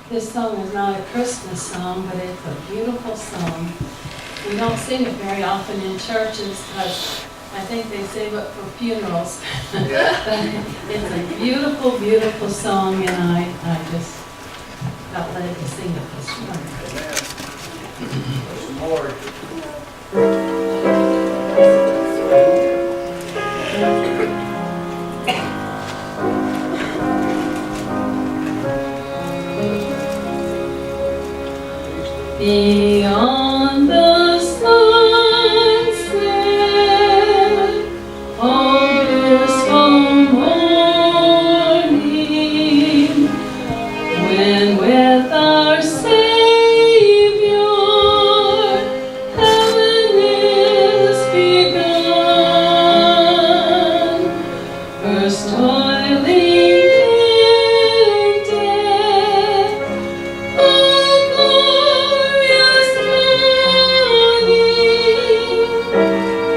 This song is not a Christmas song, but it's a beautiful song. We don't sing it very often in churches because I think they save it for funerals. Yeah. But it's a beautiful, beautiful song, and I just felt led to sing it this morning. Amen. Praise the Lord. Beyond the sunset, oh blissful morning, when with our Savior heaven is begun, first toiling in death, oh glorious morning,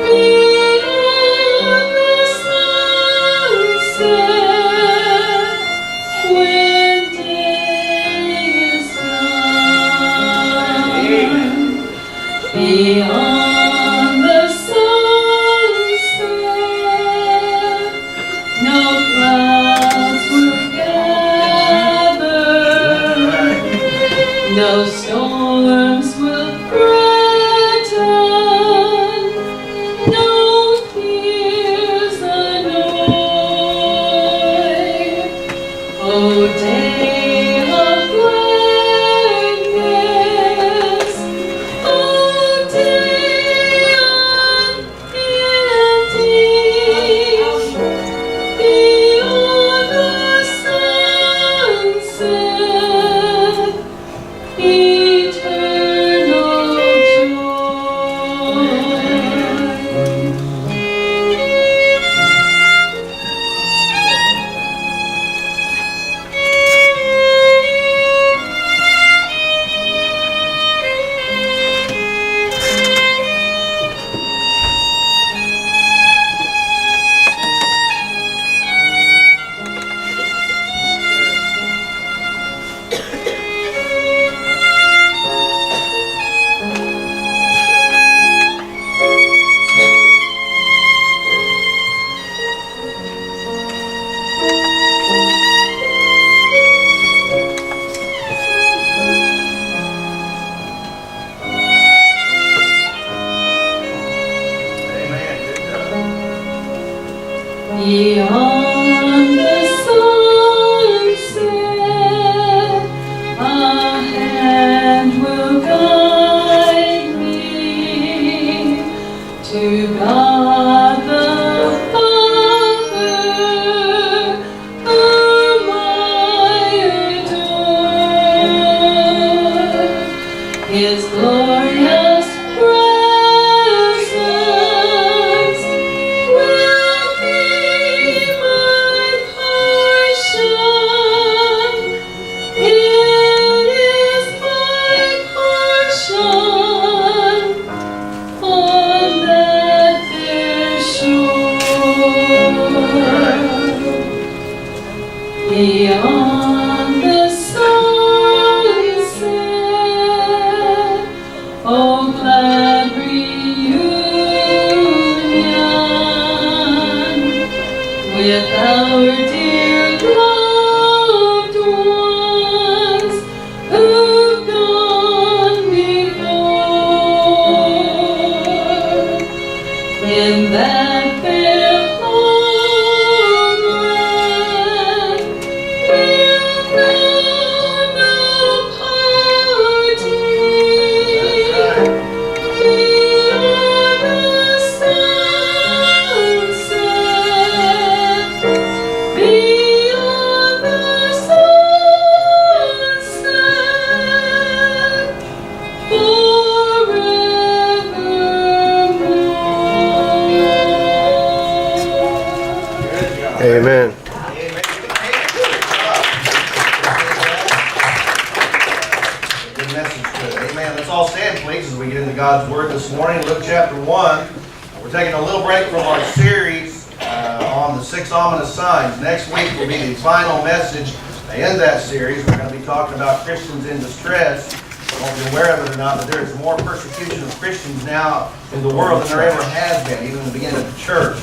beyond the sunset, when day is done, beyond the sunset, no clouds will gather, no storms will threaten, no fears annoy. Oh, day of gladness, oh, day unending, beyond the sunset, eternal joy. Amen. Good job. Beyond the sunset, a hand will guide me to God the Father, whom I adore. His glorious presence will be my portion. It is my portion on that fair shore. Beyond the sunset, oh glad reunion with our dear loved ones who've gone before. In that fair homeland, we'll know no parting. Beyond the sunset, beyond the sunset, forevermore. Amen. Good message today. Amen. Let's all stand, please, as we get into God's Word this morning. Luke chapter 1. We're taking a little break from our series on the 6 ominous signs. Next week will be the final message in that series. We're going to be talking about Christians in distress. I don't know if you're aware of it or not, but there is more persecution of Christians now in the world than there ever has been, even in the beginning of the church.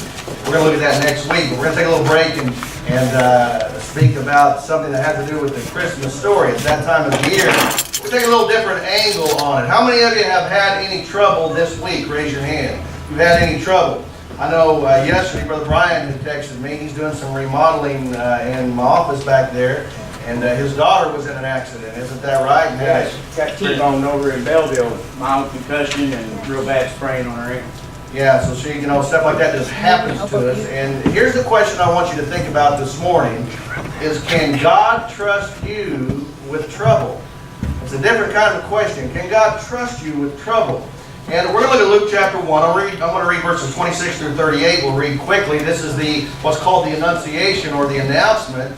We're going to look at that next week. But we're going to take a little break and speak about something that has to do with the Christmas story. It's that time of the year. We'll take a little different angle on it. How many of you have had any trouble this week? Raise your hand. If you've had any trouble. I know yesterday Brother Brian had texted me. He's doing some remodeling in my office back there. And his daughter was in an accident. Isn't that right? Yeah, she got T-boned over in Belleville. Mild concussion and real bad sprain on her ankle. Yeah, so she, stuff like that just happens to us. And here's the question I want you to think about this morning is, can God trust you with trouble? It's a different kind of question. Can God trust you with trouble? And we're going to look at Luke chapter 1. I'm going to read verses 26 through 38. We'll read quickly. This is what's called the Annunciation, or the announcement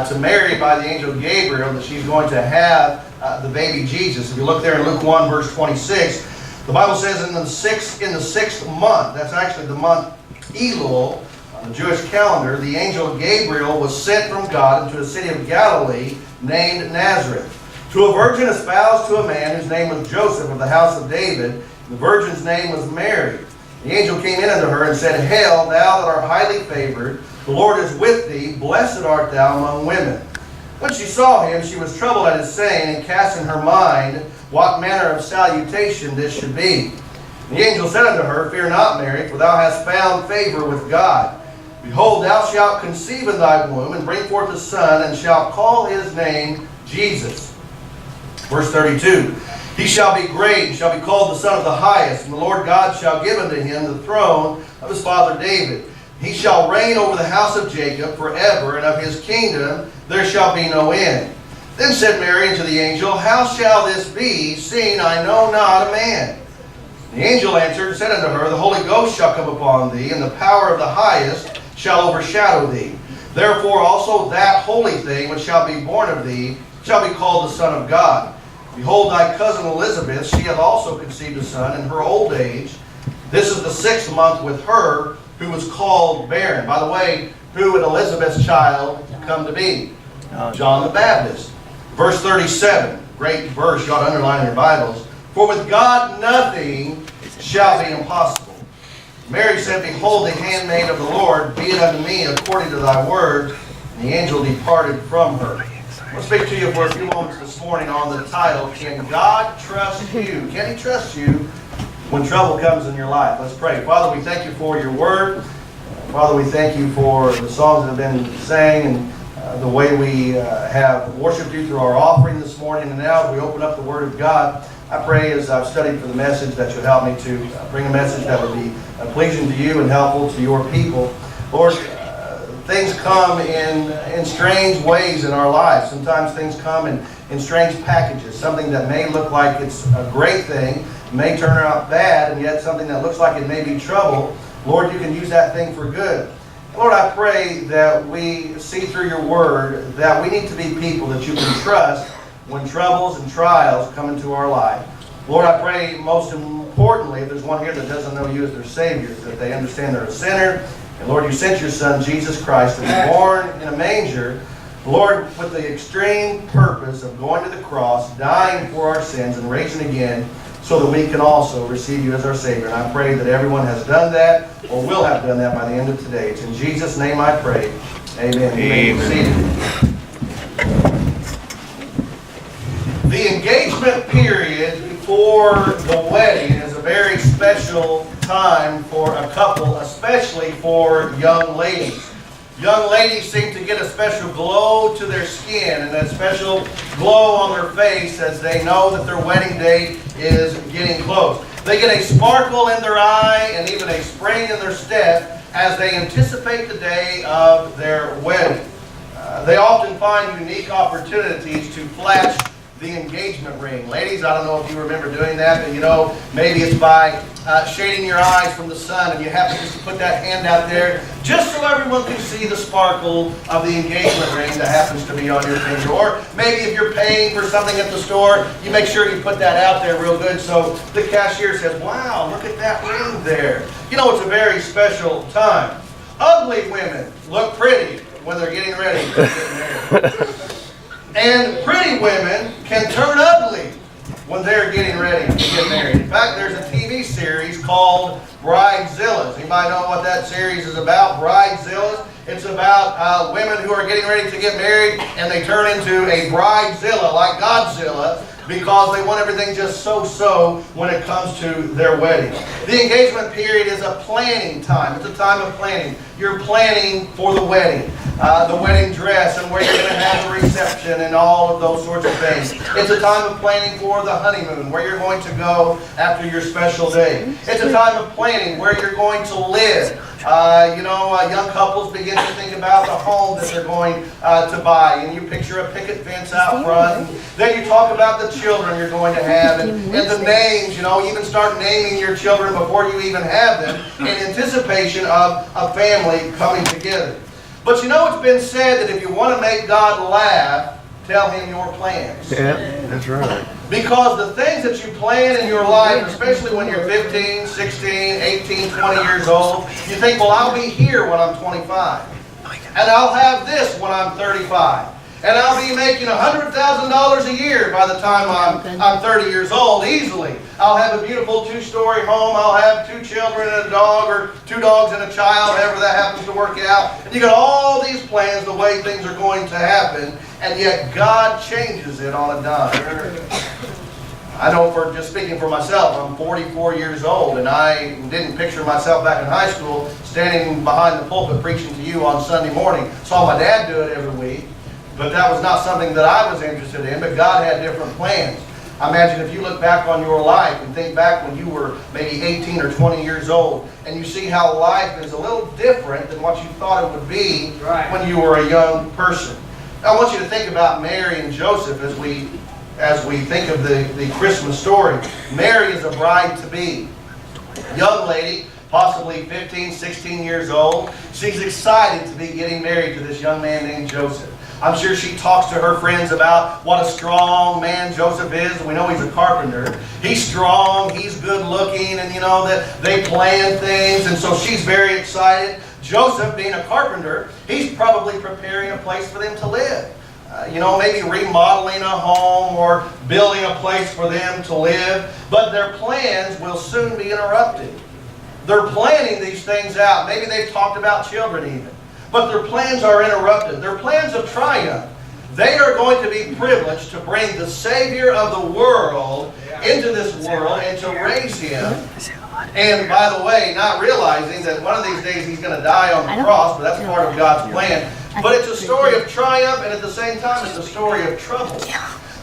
to Mary by the angel Gabriel that she's going to have the baby Jesus. If you look there in Luke 1, verse 26, the Bible says in the sixth month, that's actually the month Elul on the Jewish calendar, the angel Gabriel was sent from God into a city of Galilee named Nazareth, to a virgin espoused to a man whose name was Joseph of the house of David. The virgin's name was Mary. The angel came in unto her and said, Hail, thou that art highly favored, the Lord is with thee, blessed art thou among women. When she saw him, she was troubled at his saying, and cast in her mind what manner of salutation this should be. And the angel said unto her, Fear not, Mary, for thou hast found favor with God. Behold, thou shalt conceive in thy womb, and bring forth a son, and shalt call his name Jesus. Verse 32, He shall be great, and shall be called the Son of the Highest, and the Lord God shall give unto him the throne of his father David. He shall reign over the house of Jacob forever, and of his kingdom there shall be no end. Then said Mary unto the angel, How shall this be, seeing I know not a man? The angel answered and said unto her, The Holy Ghost shall come upon thee, and the power of the highest shall overshadow thee. Therefore also that holy thing which shall be born of thee shall be called the Son of God. Behold, thy cousin Elizabeth, she hath also conceived a son in her old age. This is the 6th month with her, who was called barren. By the way, who would Elizabeth's child come to be? John the Baptist. Verse 37, great verse, you ought to underline in your Bibles. For with God nothing shall be impossible. Mary said, Behold, the handmaid of the Lord, be it unto me according to thy word. And the angel departed from her. I want to speak to you for a few moments this morning on the title, Can God Trust You? Can He trust you when trouble comes in your life? Let's pray. Father, we thank you for your word. Father, we thank you for the songs that have been sang and the way we have worshiped you through our offering this morning. And now as we open up the Word of God, I pray as I've studied for the message that you'll help me to bring a message that would be pleasing to you and helpful to your people. Lord, things come in strange ways in our lives. Sometimes things come in strange packages. Something that may look like it's a great thing may turn out bad, and yet something that looks like it may be trouble, Lord, you can use that thing for good. Lord, I pray that we see through your word that we need to be people that you can trust when troubles and trials come into our life. Lord, I pray most importantly, if there's one here that doesn't know you as their Savior, that they understand they're a sinner. And Lord, you sent your Son, Jesus Christ, to be born in a manger, Lord, with the extreme purpose of going to the cross, dying for our sins, and raising again, so that we can also receive you as our Savior. And I pray that everyone has done that, or will have done that by the end of today. It's in Jesus' name I pray. Amen. You may be seated. The engagement period before the wedding is a very special time for a couple, especially for young ladies. Young ladies seem to get a special glow to their skin and a special glow on their face as they know that their wedding date is getting close. They get a sparkle in their eye and even a spring in their step as they anticipate the day of their wedding. They often find unique opportunities to flash the engagement ring. Ladies, I don't know if you remember doing that, but you know, maybe it's by shading your eyes from the sun, and you have to just put that hand out there just so everyone can see the sparkle of the engagement ring that happens to be on your finger. Or maybe if you're paying for something at the store, you make sure you put that out there real good so the cashier says, wow, look at that ring there. You know, it's a very special time. Ugly women look pretty when they're getting ready to get married. And pretty women can turn ugly when they're getting ready to get married. In fact, there's a TV series called Bridezillas. Anybody know what that series is about? Bridezillas. It's about women who are getting ready to get married, and they turn into a bridezilla, like Godzilla, because they want everything just so when it comes to their wedding. The engagement period is a planning time. It's a time of planning. You're planning for the wedding dress and where you're going to have the reception and all of those sorts of things. It's a time of planning for the honeymoon, where you're going to go after your special day. It's a time of planning where you're going to live. Young couples begin to think about the home that they're going to buy, and you picture a picket fence out front. And then you talk about the children you're going to have and the names. You even start naming your children before you even have them in anticipation of a family coming together. But it's been said that if you want to make God laugh, tell Him your plans. Yeah, that's right. Because the things that you plan in your life, especially when you're 15, 16, 18, 20 years old, you think, well, I'll be here when I'm 25. And I'll have this when I'm 35. And I'll be making $100,000 a year by the time I'm 30 years old, easily. I'll have a beautiful 2-story home. I'll have 2 children and a dog, or 2 dogs and a child, however that happens to work out. And you got all these plans, the way things are going to happen, and yet God changes it on a dime. I know, for just speaking for myself, I'm 44 years old, and I didn't picture myself back in high school standing behind the pulpit preaching to you on Sunday morning. Saw my dad do it every week. But that was not something that I was interested in, but God had different plans. I imagine if you look back on your life and think back when you were maybe 18 or 20 years old, and you see how life is a little different than what you thought it would be when you were a young person. I want you to think about Mary and Joseph as we think of the Christmas story. Mary is a bride-to-be. Young lady, possibly 15, 16 years old. She's excited to be getting married to this young man named Joseph. I'm sure she talks to her friends about what a strong man Joseph is. We know he's a carpenter. He's strong, he's good looking, and that they plan things, and so she's very excited. Joseph, being a carpenter, he's probably preparing a place for them to live. Maybe remodeling a home or building a place for them to live. But their plans will soon be interrupted. They're planning these things out. Maybe they've talked about children even. But their plans are interrupted. Their plans of triumph. They are going to be privileged to bring the Savior of the world into this world and to raise Him. And by the way, not realizing that one of these days He's going to die on the cross, but that's part of God's plan. But it's a story of triumph, and at the same time it's a story of trouble.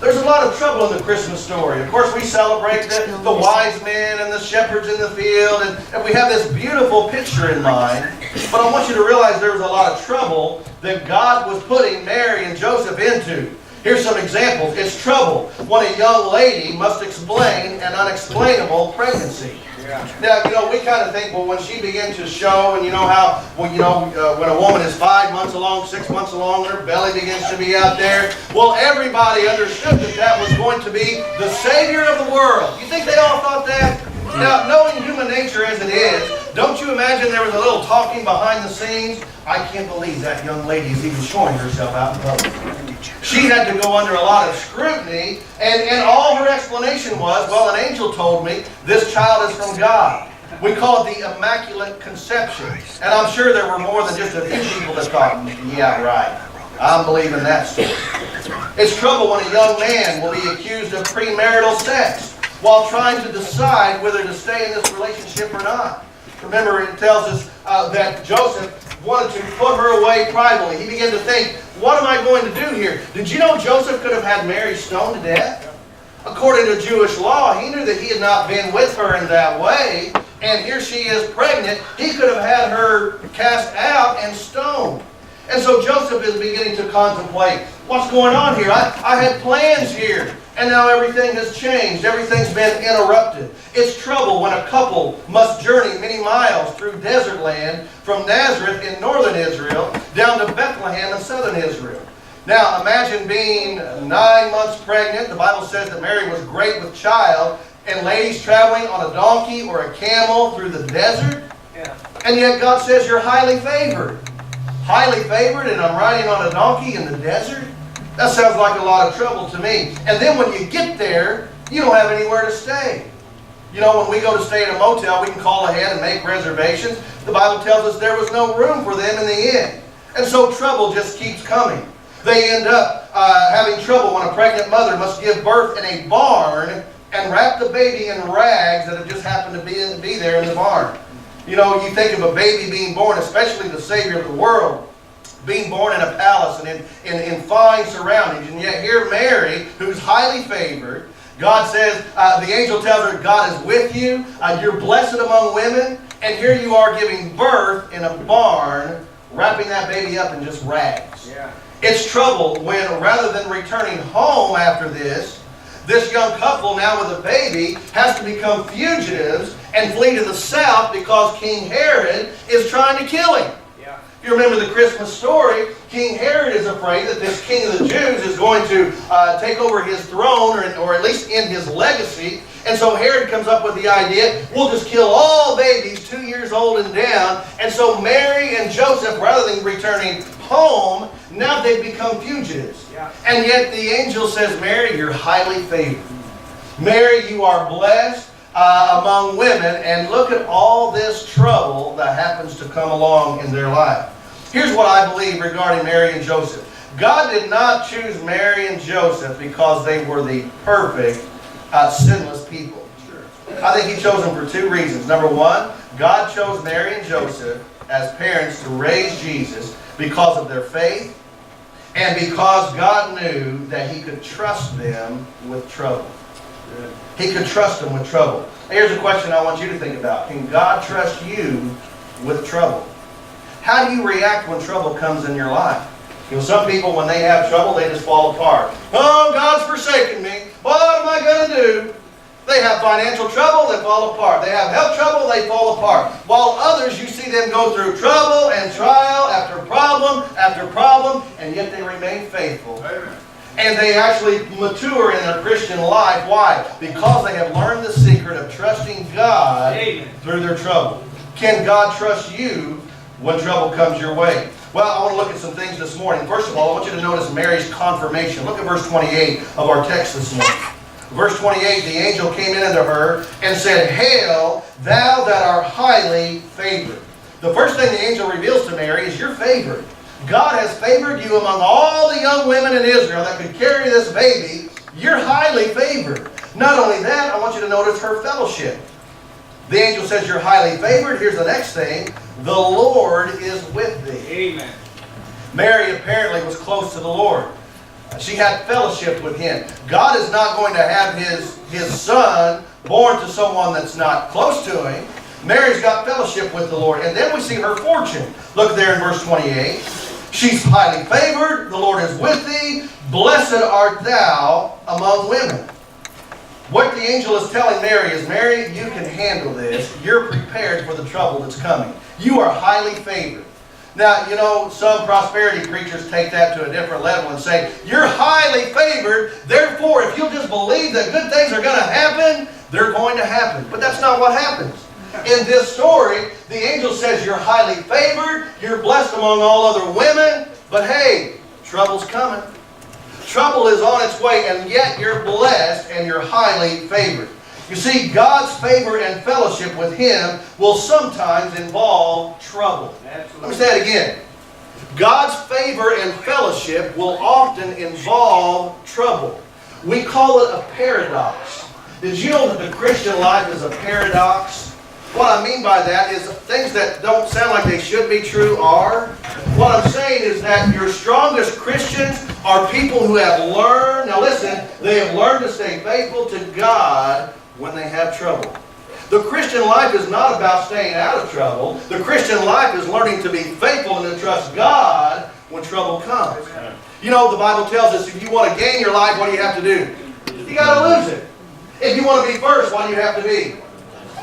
There's a lot of trouble in the Christmas story. Of course, we celebrate the wise men and the shepherds in the field, and we have this beautiful picture in mind. But I want you to realize there was a lot of trouble that God was putting Mary and Joseph into. Here's some examples. It's trouble when a young lady must explain an unexplainable pregnancy. Now, we kind of think, well, when she began to show, and how, when a woman is 5 months along, 6 months along, her belly begins to be out there. Well, everybody understood that was going to be the Savior of the world. You think they all thought that? Now, knowing human nature as it is, don't you imagine there was a little talking behind the scenes? I can't believe that young lady is even showing herself out in public. She had to go under a lot of scrutiny, and all her explanation was, well, an angel told me this child is from God. We call it the Immaculate Conception. And I'm sure there were more than just a few people that thought, yeah, right, I'm believing that story. It's trouble when a young man will be accused of premarital sex while trying to decide whether to stay in this relationship or not. Remember, it tells us that Joseph wanted to put her away privately. He began to think, what am I going to do here? Did you know Joseph could have had Mary stoned to death? According to Jewish law, he knew that he had not been with her in that way. And here she is pregnant. He could have had her cast out and stoned. And so Joseph is beginning to contemplate, what's going on here? I had plans here, and now everything has changed. Everything's been interrupted. It's trouble when a couple must journey many miles through desert land from Nazareth in northern Israel down to Bethlehem in southern Israel. Now imagine being 9 months pregnant. The Bible says that Mary was great with child, and ladies traveling on a donkey or a camel through the desert. Yeah. And yet God says you're highly favored. Highly favored, and I'm riding on a donkey in the desert? That sounds like a lot of trouble to me. And then when you get there, you don't have anywhere to stay. You know, when we go to stay at a motel, we can call ahead and make reservations. The Bible tells us there was no room for them in the inn. And so trouble just keeps coming. They end up having trouble when a pregnant mother must give birth in a barn and wrap the baby in rags that have just happened to be there in the barn. You know, you think of a baby being born, especially the Savior of the world, being born in a palace and in fine surroundings. And yet here Mary, who's highly favored, God says, the angel tells her, God is with you, you're blessed among women, and here you are giving birth in a barn, wrapping that baby up in just rags. Yeah. It's trouble when, rather than returning home after this young couple now with a baby has to become fugitives and flee to the south because King Herod is trying to kill him. Yeah. If you remember the Christmas story, King Herod is afraid that this king of the Jews is going to take over his throne or at least end his legacy. And so Herod comes up with the idea, we'll just kill all babies 2 years old and down. And so Mary and Joseph, rather than returning home, now they've become fugitives. Yeah. And yet the angel says, Mary, you're highly favored. Mary, you are blessed among women. And look at all this trouble that happens to come along in their life. Here's what I believe regarding Mary and Joseph. God did not choose Mary and Joseph because they were the perfect, sinless people. I think He chose them for 2 reasons. Number one, God chose Mary and Joseph as parents to raise Jesus because of their faith and because God knew that He could trust them with trouble. He could trust them with trouble. Here's a question I want you to think about. Can God trust you with trouble? How do you react when trouble comes in your life? You know, some people, when they have trouble, they just fall apart. Oh, God's forsaken me. What am I going to do? They have financial trouble, they fall apart. They have health trouble, they fall apart. While others, you see them go through trouble and trial after problem, and yet they remain faithful. Amen. And they actually mature in their Christian life. Why? Because they have learned the secret of trusting God through their trouble. Can God trust you when trouble comes your way? Well, I want to look at some things this morning. First of all, I want you to notice Mary's confirmation. Look at verse 28 of our text this morning. Verse 28, the angel came in unto her and said, Hail, thou that art highly favored. The first thing the angel reveals to Mary is you're favored. God has favored you among all the young women in Israel that could carry this baby. You're highly favored. Not only that, I want you to notice her fellowship. The angel says you're highly favored. Here's the next thing. The Lord is with thee. Amen. Mary apparently was close to the Lord. She had fellowship with Him. God is not going to have His son born to someone that's not close to Him. Mary's got fellowship with the Lord. And then we see her fortune. Look there in verse 28. She's highly favored. The Lord is with thee. Blessed art thou among women. What the angel is telling Mary is, Mary, you can handle this. You're prepared for the trouble that's coming. You are highly favored. Now, you know, some prosperity preachers take that to a different level and say, you're highly favored, therefore, if you'll just believe that good things are going to happen, they're going to happen. But that's not what happens. In this story, the angel says you're highly favored, you're blessed among all other women, but hey, trouble's coming. Trouble is on its way, and yet you're blessed and you're highly favored. You see, God's favor and fellowship with Him will sometimes involve trouble. Absolutely. Let me say it again. God's favor and fellowship will often involve trouble. We call it a paradox. Did you know that the Christian life is a paradox? What I mean by that is things that don't sound like they should be true are. What I'm saying is that your strongest Christians are people who have learned, now listen, they have learned to stay faithful to God when they have trouble. The Christian life is not about staying out of trouble. The Christian life is learning to be faithful and to trust God when trouble comes. You know, the Bible tells us if you want to gain your life, what do you have to do? You got to lose it. If you want to be first, what do you have to be?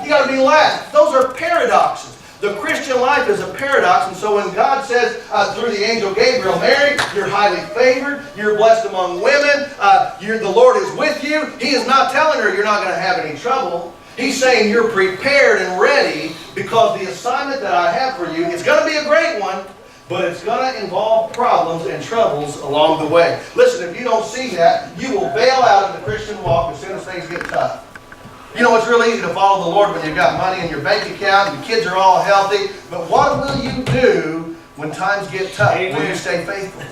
You got to be last. Those are paradoxes. The Christian life is a paradox, and so when God says through the angel Gabriel, Mary, you're highly favored, you're blessed among women, the Lord is with you, He is not telling her you're not going to have any trouble. He's saying you're prepared and ready because the assignment that I have for you is going to be a great one, but it's going to involve problems and troubles along the way. Listen, if you don't see that, you will bail out of the Christian walk as soon as things get tough. You know, it's real easy to follow the Lord when you've got money in your bank account and the kids are all healthy. But what will you do when times get tough? Amen. Will you stay faithful?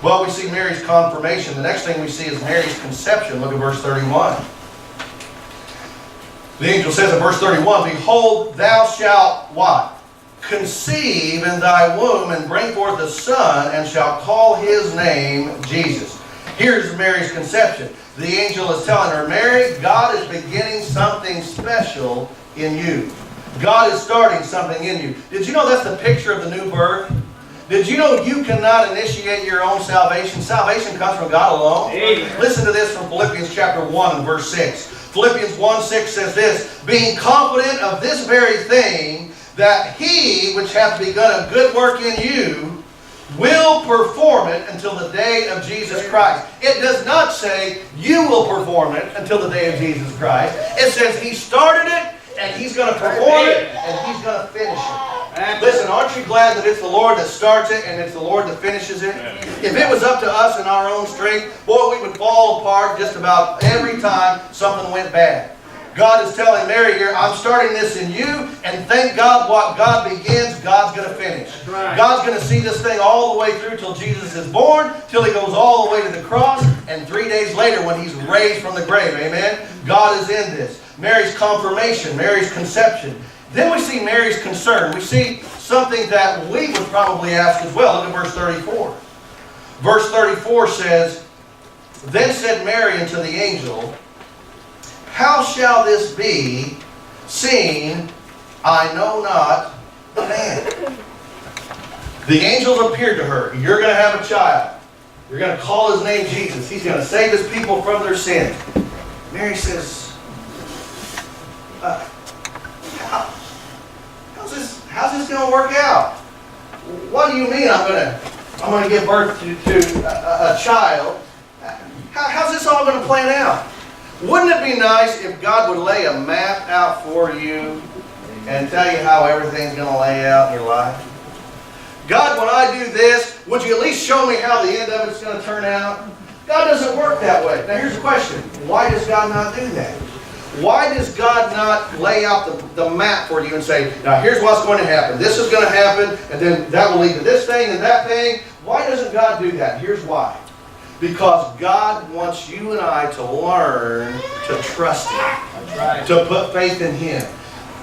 Well, we see Mary's confirmation. The next thing we see is Mary's conception. Look at verse 31. The angel says in verse 31, Behold, thou shalt what? Conceive in thy womb and bring forth a son, and shalt call his name Jesus. Here's Mary's conception. The angel is telling her, Mary, God is beginning something special in you. God is starting something in you. Did you know that's the picture of the new birth? Did you know you cannot initiate your own salvation? Salvation comes from God alone. Amen. Listen to this from Philippians chapter 1 and verse 6. Philippians 1:6 says this, Being confident of this very thing, that He which hath begun a good work in you will perform it until the day of Jesus Christ. It does not say you will perform it until the day of Jesus Christ. It says He started it, and He's going to perform it, and He's going to finish it. Listen, aren't you glad that it's the Lord that starts it, and it's the Lord that finishes it? If it was up to us in our own strength, boy, we would fall apart just about every time something went bad. God is telling Mary here, I'm starting this in you, and thank God what God begins, God's going to finish. Right. God's going to see this thing all the way through till Jesus is born, till He goes all the way to the cross, and 3 days later when He's raised from the grave. Amen? God is in this. Mary's confirmation, Mary's conception. Then we see Mary's concern. We see something that we would probably ask as well. Look at verse 34. Verse 34 says, Then said Mary unto the angel, How shall this be, seeing I know not the man? The angels appeared to her. You're going to have a child. You're going to call his name Jesus. He's going to save his people from their sin. Mary says, how's this going to work out? What do you mean I'm going to give birth to a child? How's this all going to plan out? Wouldn't it be nice if God would lay a map out for you and tell you how everything's going to lay out in your life? God, when I do this, would you at least show me how the end of it's going to turn out? God doesn't work that way. Now here's the question. Why does God not do that? Why does God not lay out the map for you and say, now here's what's going to happen. This is going to happen, and then that will lead to this thing and that thing. Why doesn't God do that? Here's why. Because God wants you and I to learn to trust Him. That's right. To put faith in Him.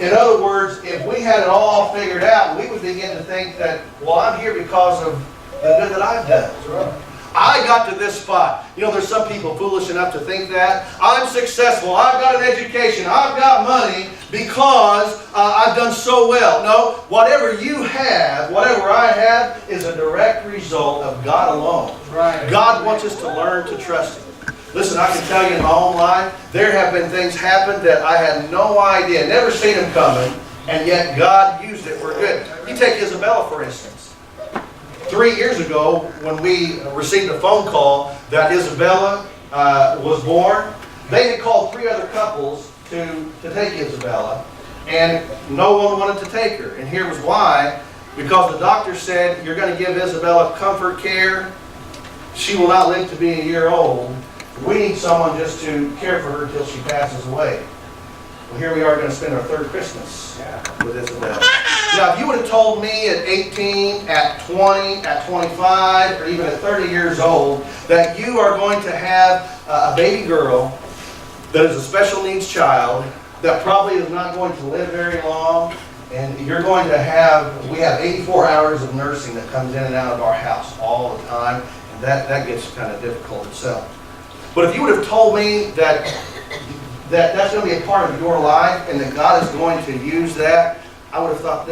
In other words, if we had it all figured out, we would begin to think that, well, I'm here because of the good that I've done. That's right. I got to this spot. You know, there's some people foolish enough to think that. I'm successful. I've got an education. I've got money because I've done so well. No, whatever you have, whatever I have, is a direct result of God alone. Right. God wants us to learn to trust Him. Listen, I can tell you in my own life, there have been things happen that I had no idea, never seen them coming, and yet God used it for good. You take Isabella, for instance. 3 years ago, when we received a phone call that Isabella was born, they had called 3 other couples to take Isabella, and no one wanted to take her. And here was why. Because the doctor said, you're going to give Isabella comfort care. She will not live to be a year old. We need someone just to care for her till she passes away. Well, here we are going to spend our 3rd Christmas with Isabella. Now, if you would have told me at 18, at 20, at 25, or even at 30 years old that you are going to have a baby girl that is a special needs child that probably is not going to live very long, and you're going to have, we have 84 hours of nursing that comes in and out of our house all the time, and that gets kind of difficult itself. But if you would have told me that that's going to be a part of your life and that God is going to use that, I would have thought,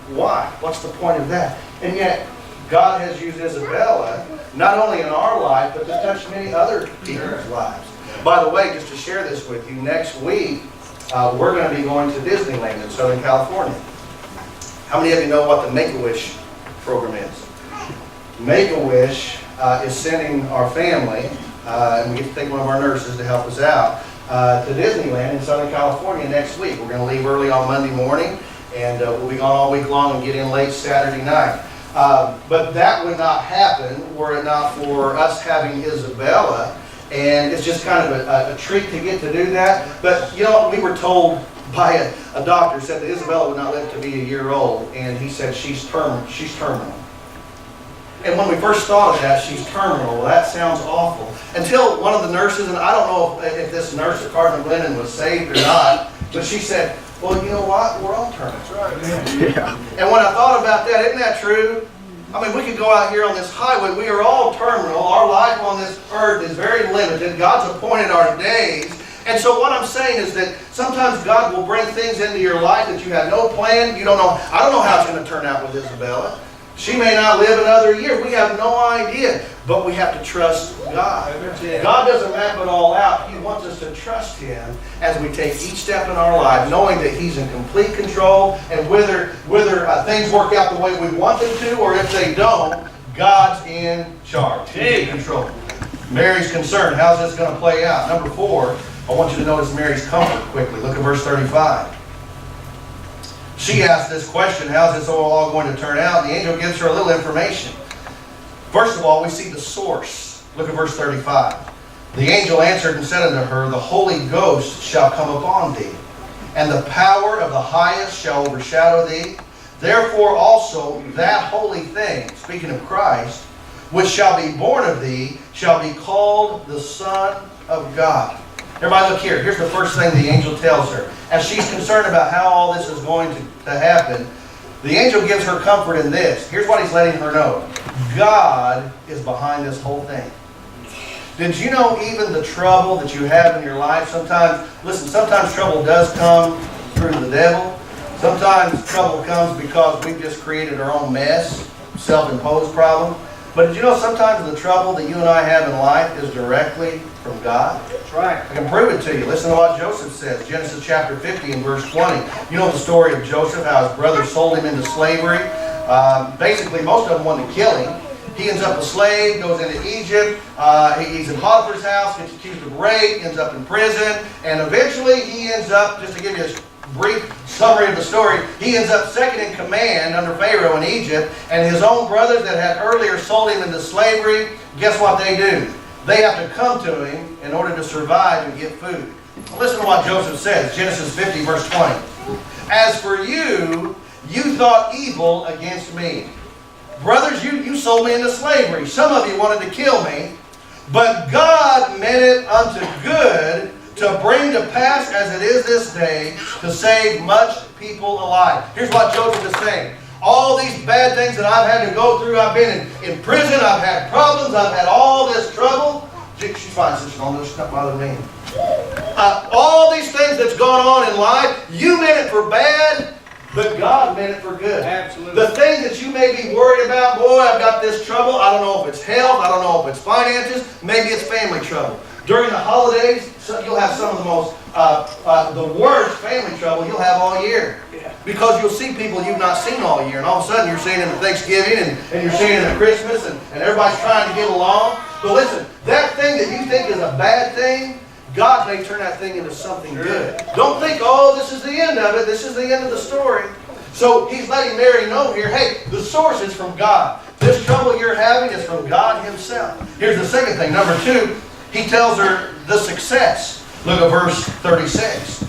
why? What's the point of that? And yet, God has used Isabella, not only in our life, but to touch many other people's lives. By the way, just to share this with you, next week, we're going to be going to Disneyland in Southern California. How many of you know what the Make-A-Wish program is? Make-A-Wish is sending our family, and we get to take one of our nurses to help us out, to Disneyland in Southern California next week. We're going to leave early on Monday morning, and we'll be gone all week long and get in late Saturday night. But that would not happen were it not for us having Isabella, and it's just kind of a treat to get to do that. But, you know, we were told by a doctor, said that Isabella would not live to be a year old, and he said she's terminal. And when we first thought of that, she's terminal, well, that sounds awful. Until one of the nurses, and I don't know if this nurse at Cardinal Glennon was saved or not, but she said, well, you know what? We're all terminal. That's right. Yeah. And when I thought about that, isn't that true? I mean, we could go out here on this highway. We are all terminal. Our life on this earth is very limited. God's appointed our days. And so what I'm saying is that sometimes God will bring things into your life that you had no plan. You don't know. I don't know how it's going to turn out with Isabella. She may not live another year. We have no idea. But we have to trust God. God doesn't map it all out. He wants us to trust Him as we take each step in our life, knowing that He's in complete control, and whether things work out the way we want them to, or if they don't, God's in charge. He's in control. Mary's concern. How's this going to play out? Number 4, I want you to notice Mary's comfort quickly. Look at verse 35. She asked this question, how's this all going to turn out? And the angel gives her a little information. First of all, we see the source. Look at verse 35. The angel answered and said unto her, the Holy Ghost shall come upon thee, and the power of the highest shall overshadow thee. Therefore also that holy thing, speaking of Christ, which shall be born of thee, shall be called the Son of God. Everybody look here. Here's the first thing the angel tells her. As she's concerned about how all this is going to happen, the angel gives her comfort in this. Here's what he's letting her know. God is behind this whole thing. Did you know even the trouble that you have in your life, sometimes trouble does come through the devil. Sometimes trouble comes because we've just created our own mess, self-imposed problem. But did you know sometimes the trouble that you and I have in life is directly from God? That's right. I can prove it to you. Listen to what Joseph says. Genesis chapter 50 and verse 20. You know the story of Joseph, how his brothers sold him into slavery. Basically, most of them wanted to kill him. He ends up a slave, goes into Egypt. He's in Potiphar's house, gets accused of rape, ends up in prison. And eventually he ends up, just to give you a brief summary of the story, he ends up second in command under Pharaoh in Egypt, and his own brothers that had earlier sold him into slavery, guess what they do? They have to come to him in order to survive and get food. Listen to what Joseph says, Genesis 50 verse 20. As for you, you thought evil against me. Brothers, you sold me into slavery. Some of you wanted to kill me, but God meant it unto good, to bring to pass as it is this day, to save much people alive. Here's what Joseph is saying. All these bad things that I've had to go through, I've been in prison, I've had problems, I've had all this trouble. She's fine, sister, don't just not bother me. All these things that's gone on in life, you meant it for bad, but God meant it for good. Absolutely. The thing that you may be worried about, boy, I've got this trouble. I don't know if it's health, I don't know if it's finances, maybe it's family trouble. During the holidays, you'll have some of the most, the worst family trouble you'll have all year. Because you'll see people you've not seen all year, and all of a sudden you're seeing them at Thanksgiving, and you're seeing them at Christmas, and everybody's trying to get along. But listen, that thing that you think is a bad thing, God may turn that thing into something good. Don't think, oh, this is the end of it, this is the end of the story. So he's letting Mary know here, hey, the source is from God. This trouble you're having is from God Himself. Here's the second thing. Number 2, he tells her the success. Look at verse 36.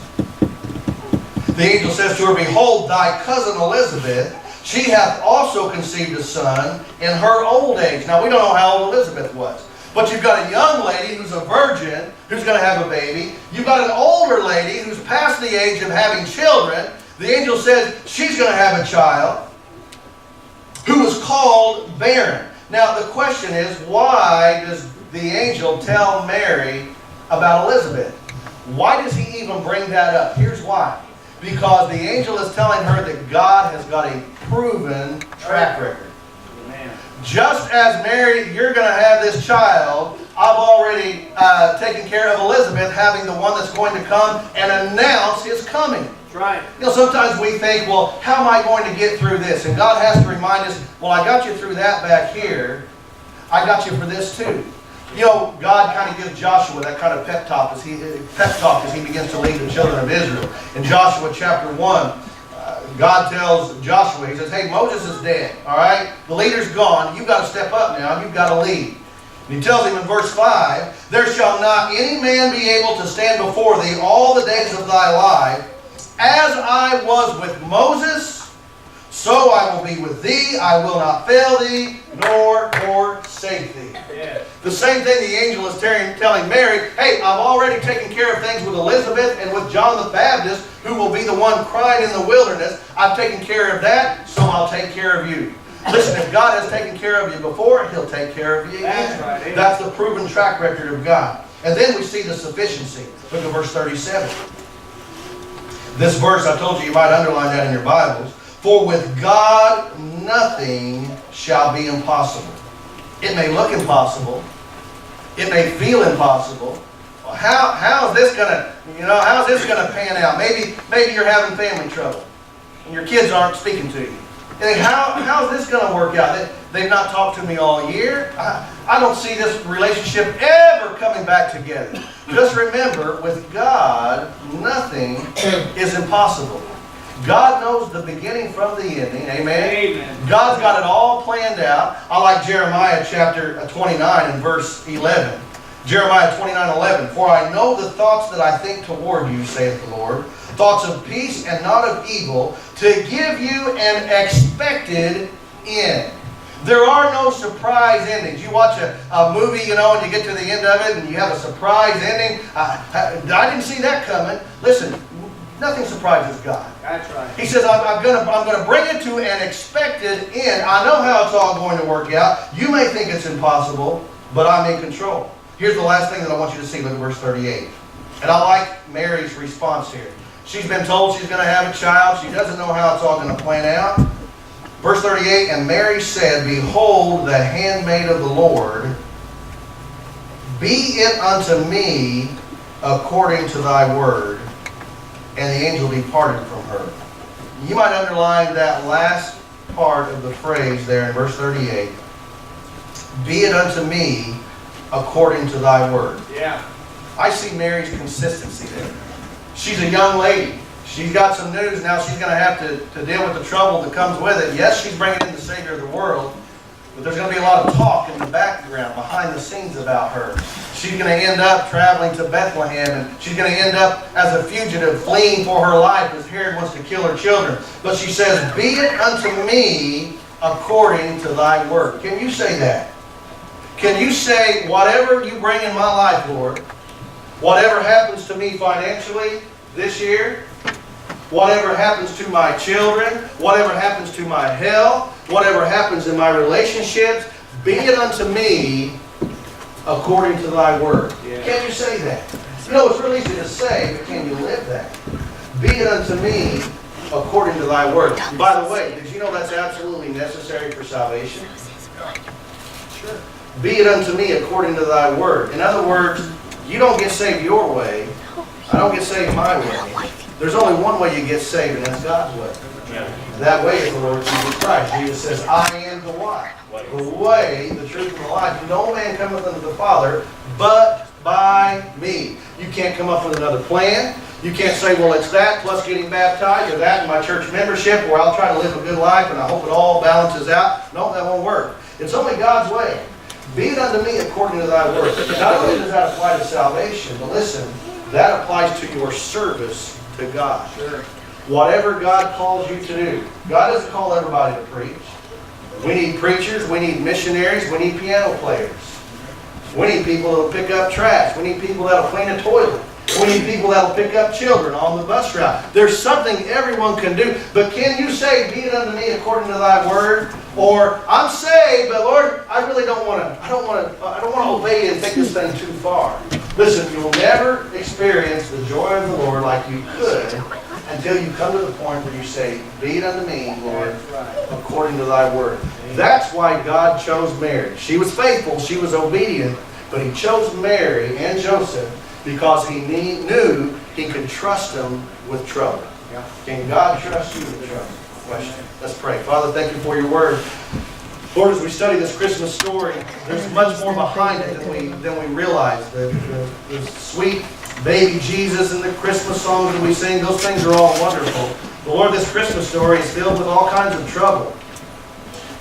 The angel says to her, behold, thy cousin Elizabeth, she hath also conceived a son in her old age. Now, we don't know how old Elizabeth was. But you've got a young lady who's a virgin who's going to have a baby. You've got an older lady who's past the age of having children. The angel says she's going to have a child who was called barren. Now, the question is, why does the angel tell Mary about Elizabeth? Why does he even bring that up? Here's why. Because the angel is telling her that God has got a proven track record. Just as Mary, you're going to have this child, I've already taken care of Elizabeth having the one that's going to come and announce his coming. That's right. You know, sometimes we think, well, how am I going to get through this? And God has to remind us, well, I got you through that back here. I got you for this too. You know, God kind of gives Joshua that kind of pep talk as he begins to lead the children of Israel. In Joshua chapter 1, God tells Joshua, he says, hey, Moses is dead, all right? The leader's gone. You've got to step up now. You've got to lead. And he tells him in verse 5, there shall not any man be able to stand before thee all the days of thy life. As I was with Moses, so I will be with thee. I will not fail thee, nor forsake thee. Yeah. The same thing the angel is telling Mary, hey, I've already taken care of things with Elizabeth and with John the Baptist, who will be the one crying in the wilderness. I've taken care of that, so I'll take care of you. Listen, if God has taken care of you before, He'll take care of you again. That's right. That's the proven track record of God. And then we see the sufficiency. Look at verse 37. This verse, I told you might underline that in your Bibles. For with God nothing shall be impossible. It may look impossible. It may feel impossible. Well, how is this gonna, how is this gonna pan out? Maybe you're having family trouble and your kids aren't speaking to you. You think, how is this gonna work out? They've not talked to me all year. I don't see this relationship ever coming back together. Just remember, with God, nothing is impossible. God knows the beginning from the ending. Amen? Amen. God's got it all planned out. I like Jeremiah chapter 29 and verse 11. Jeremiah 29:11. For I know the thoughts that I think toward you, saith the Lord, thoughts of peace and not of evil, to give you an expected end. There are no surprise endings. You watch a movie, and you get to the end of it, and you have a surprise ending. I didn't see that coming. Listen, nothing surprises God. That's right. He says, I'm going to bring it to an expected end. I know how it's all going to work out. You may think it's impossible, but I'm in control. Here's the last thing that I want you to see. Look at verse 38. And I like Mary's response here. She's been told she's going to have a child. She doesn't know how it's all going to plan out. Verse 38, and Mary said, behold, the handmaid of the Lord, be it unto me according to thy word. And the angel departed from her. You might underline that last part of the phrase there in verse 38. Be it unto me according to thy word. Yeah. I see Mary's consistency there. She's a young lady. She's got some news now. She's going to have to deal with the trouble that comes with it. Yes, she's bringing in the Savior of the world, but there's going to be a lot of talk in the background, behind the scenes about her. She's going to end up traveling to Bethlehem, and she's going to end up as a fugitive, fleeing for her life as Herod wants to kill her children. But she says, be it unto me according to thy word. Can you say that? Can you say, whatever you bring in my life, Lord, whatever happens to me financially this year, whatever happens to my children, whatever happens to my health, whatever happens in my relationships, be it unto me according to thy word. Yeah. Can you say that? It's really easy to say, but can you live that? Be it unto me according to thy word. By the way, did you know that's absolutely necessary for salvation? Sure. Be it unto me according to thy word. In other words, you don't get saved your way. I don't get saved my way. There's only one way you get saved, and that's God's way. And that way is the Lord Jesus Christ. Jesus says, I am the what? The way, the truth, and the life. No man cometh unto the Father but by me. You can't come up with another plan. You can't say, well, it's that plus getting baptized, or that and my church membership, or I'll try to live a good life and I hope it all balances out. No, that won't work. It's only God's way. Be it unto me according to thy word. Not only does that apply to salvation, but listen, that applies to your service to God. Sure. Whatever God calls you to do. God doesn't call everybody to preach. We need preachers, we need missionaries, we need piano players. We need people that will pick up trash. We need people that will clean a toilet. We need people that will pick up children on the bus route. There's something everyone can do. But can you say, be it unto me according to thy word? Or, I'm saved, but Lord, I really don't want to obey you and take this thing too far. Listen, you'll never experience the joy of the Lord like you could until you come to the point where you say, be it unto me, Lord, according according to thy word. That's why God chose Mary. She was faithful, she was obedient, but he chose Mary and Joseph because he knew he could trust them with trouble. Can God trust you with trouble? Question. Let's pray. Father, thank you for your word. Lord, as we study this Christmas story, there's much more behind it than we realize. The sweet baby Jesus and the Christmas songs that we sing, those things are all wonderful. But Lord, this Christmas story is filled with all kinds of trouble.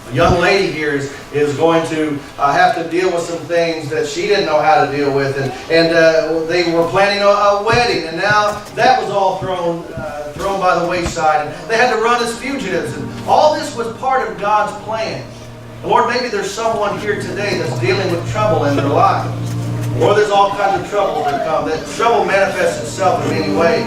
A young lady here is going to have to deal with some things that she didn't know how to deal with. And they were planning a wedding, and now that was all thrown by the wayside. And they had to run as fugitives. And all this was part of God's plan. And Lord, maybe there's someone here today that's dealing with trouble in their life. Lord, there's all kinds of trouble that come. That trouble manifests itself in many ways.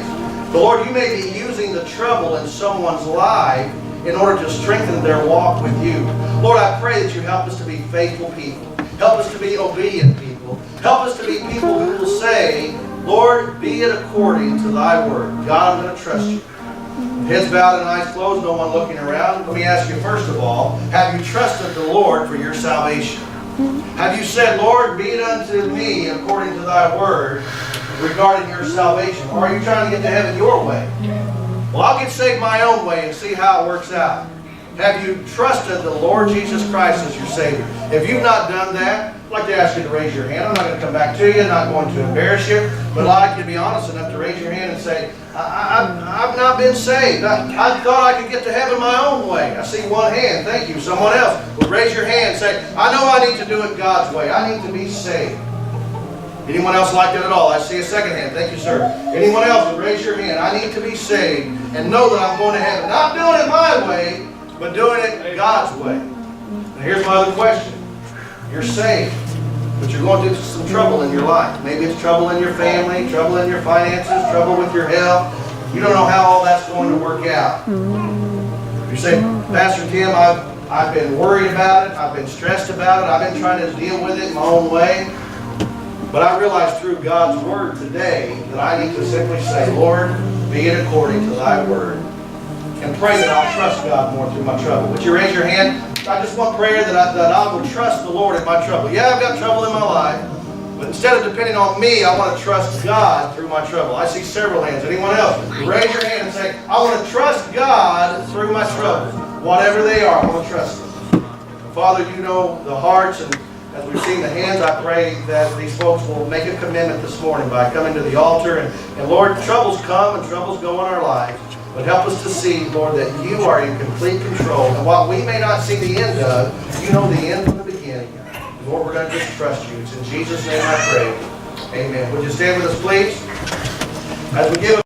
But Lord, you may be using the trouble in someone's life in order to strengthen their walk with you. Lord, I pray that you help us to be faithful people. Help us to be obedient people. Help us to be people who will say, Lord, be it according to thy word. God, I'm going to trust you. Heads bowed and eyes closed, no one looking around. Let me ask you first of all, have you trusted the Lord for your salvation? Have you said, Lord, be it unto me according to thy word regarding your salvation? Or are you trying to get to heaven your way? Well, I'll get saved my own way and see how it works out. Have you trusted the Lord Jesus Christ as your Savior? If you've not done that, I'd like to ask you to raise your hand. I'm not going to come back to you, not going to embarrass you, but I'd like you to be honest enough to raise your hand and say, I've not been saved. I thought I could get to heaven my own way. I see one hand. Thank you. Someone else would raise your hand and say, I know I need to do it God's way. I need to be saved. Anyone else like that at all? I see a second hand. Thank you, sir. Anyone else would raise your hand. I need to be saved and know that I'm going to heaven. Not doing it my way, but doing it God's way. Now here's my other question. You're saved, but you're going through some trouble in your life. Maybe it's trouble in your family, trouble in your finances, trouble with your health. You don't know how all that's going to work out. You say, Pastor Tim, I've been worried about it. I've been stressed about it. I've been trying to deal with it my own way. But I realize through God's word today that I need to simply say, Lord, be it according to thy word. And pray that I'll trust God more through my trouble. Would you raise your hand? I just want prayer that I will trust the Lord in my trouble. Yeah, I've got trouble in my life. But instead of depending on me, I want to trust God through my trouble. I see several hands. Anyone else? Raise your hand and say, I want to trust God through my trouble. Whatever they are, I want to trust them. Father, you know the hearts, and as we've seen the hands, I pray that these folks will make a commitment this morning by coming to the altar. And Lord, troubles come and troubles go in our lives. But help us to see, Lord, that you are in complete control. And while we may not see the end of, you know the end from the beginning. Lord, we're going to just trust you. It's in Jesus' name I pray. Amen. Would you stand with us, please? As we give